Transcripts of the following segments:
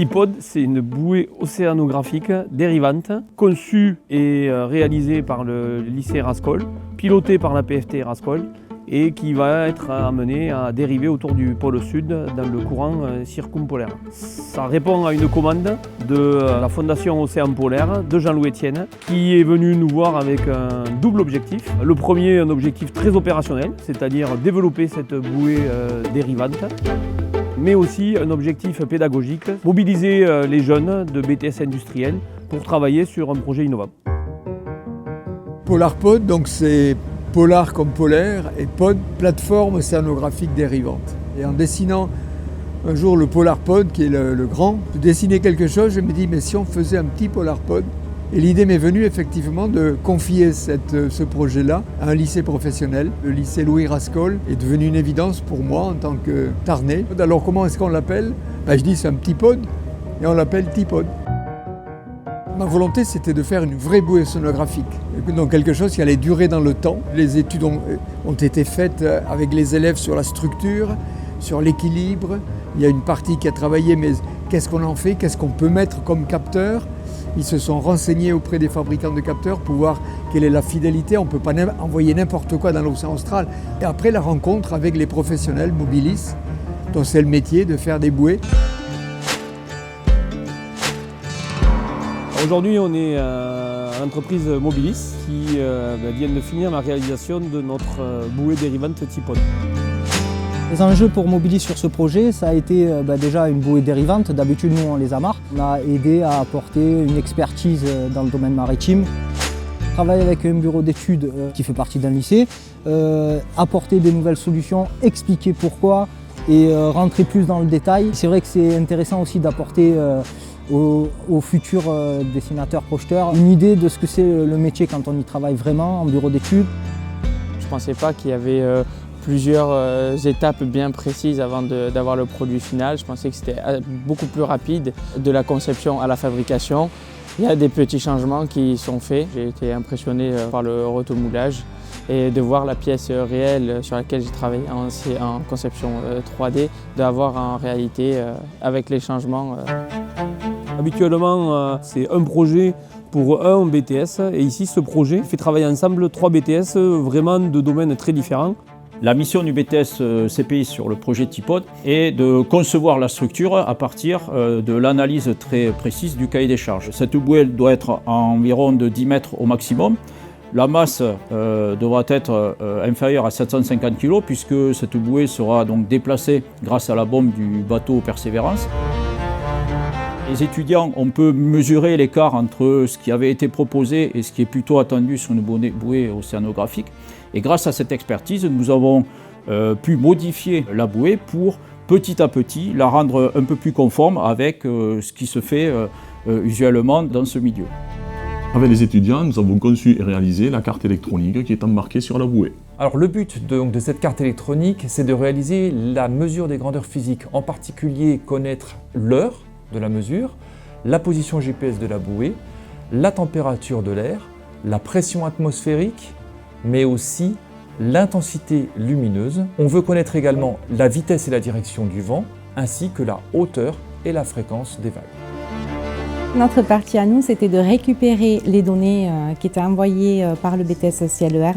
T-Pod, c'est une bouée océanographique dérivante, conçue et réalisée par le lycée Rascol, pilotée par la PFT Rascol, et qui va être amenée à dériver autour du pôle sud dans le courant circumpolaire. Ça répond à une commande de la Fondation Océan Polaire de Jean-Louis Etienne, qui est venu nous voir avec un double objectif. Le premier, un objectif très opérationnel, c'est-à-dire développer cette bouée dérivante, mais aussi un objectif pédagogique, mobiliser les jeunes de BTS industriel pour travailler sur un projet innovant. PolarPod, donc c'est polar comme polaire et pod, plateforme océanographique dérivante. Et en dessinant un jour le PolarPod, qui est le grand, je dessinais quelque chose, je me dis mais si on faisait un petit PolarPod. Et l'idée m'est venue effectivement de confier ce projet-là à un lycée professionnel. Le lycée Louis Rascol est devenu une évidence pour moi en tant que Tarnais. Alors comment est-ce qu'on l'appelle ? Je dis c'est un petit pod et on l'appelle T-Pod. Ma volonté, c'était de faire une vraie bouée océanographique, donc quelque chose qui allait durer dans le temps. Les études ont été faites avec les élèves sur la structure, sur l'équilibre. Il y a une partie qui a travaillé, mais qu'est-ce qu'on en fait ? Qu'est-ce qu'on peut mettre comme capteur ? Ils se sont renseignés auprès des fabricants de capteurs pour voir quelle est la fidélité. On ne peut pas envoyer n'importe quoi dans l'océan austral. Et après, la rencontre avec les professionnels Mobilis, dont c'est le métier de faire des bouées. Aujourd'hui, on est à l'entreprise Mobilis qui vient de finir la réalisation de notre bouée dérivante T-Pod. Les enjeux pour Mobilis sur ce projet, ça a été déjà une bouée dérivante. D'habitude, nous, on les amarre. On a aidé à apporter une expertise dans le domaine maritime. Travailler avec un bureau d'études qui fait partie d'un lycée, apporter des nouvelles solutions, expliquer pourquoi et rentrer plus dans le détail. C'est vrai que c'est intéressant aussi d'apporter aux futurs dessinateurs projeteurs une idée de ce que c'est le métier quand on y travaille vraiment en bureau d'études. Je ne pensais pas qu'il y avait plusieurs étapes bien précises avant d'avoir le produit final. Je pensais que c'était beaucoup plus rapide de la conception à la fabrication. Il y a des petits changements qui sont faits. J'ai été impressionné par le rotomoulage et de voir la pièce réelle sur laquelle j'ai travaillé en conception 3D, d'avoir en réalité avec les changements. Habituellement, c'est un projet pour un BTS et ici, ce projet fait travailler ensemble 3 BTS vraiment de domaines très différents. La mission du BTS CPI sur le projet T-Pod est de concevoir la structure à partir de l'analyse très précise du cahier des charges. Cette bouée doit être à environ de 10 mètres au maximum. La masse devra être inférieure à 750 kg puisque cette bouée sera donc déplacée grâce à la bombe du bateau Persévérance. Les étudiants, on peut mesurer l'écart entre ce qui avait été proposé et ce qui est plutôt attendu sur une bouée océanographique. Et grâce à cette expertise, nous avons pu modifier la bouée pour petit à petit la rendre un peu plus conforme avec ce qui se fait usuellement dans ce milieu. Avec les étudiants, nous avons conçu et réalisé la carte électronique qui est embarquée sur la bouée. Alors le but de cette carte électronique, c'est de réaliser la mesure des grandeurs physiques, en particulier connaître l'heure de la mesure, la position GPS de la bouée, la température de l'air, la pression atmosphérique, mais aussi l'intensité lumineuse. On veut connaître également la vitesse et la direction du vent, ainsi que la hauteur et la fréquence des vagues. Notre partie à nous, c'était de récupérer les données qui étaient envoyées par le BTS CLER.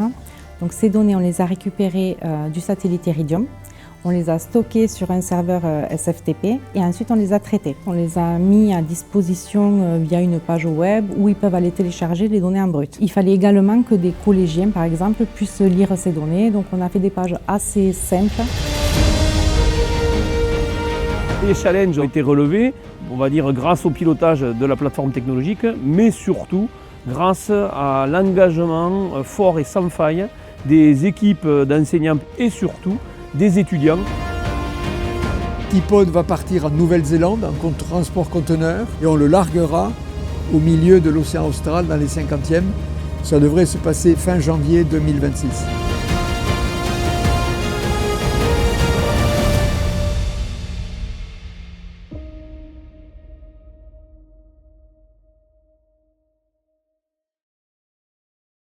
Donc ces données, on les a récupérées du satellite Iridium. On les a stockées sur un serveur SFTP et ensuite on les a traitées. On les a mis à disposition via une page web où ils peuvent aller télécharger les données en brut. Il fallait également que des collégiens, par exemple, puissent lire ces données. Donc on a fait des pages assez simples. Les challenges ont été relevés, on va dire grâce au pilotage de la plateforme technologique, mais surtout grâce à l'engagement fort et sans faille des équipes d'enseignants et surtout des étudiants. T-Pod va partir en Nouvelle-Zélande en transport conteneur et on le larguera au milieu de l'océan austral dans les 50e. Ça devrait se passer fin janvier 2026.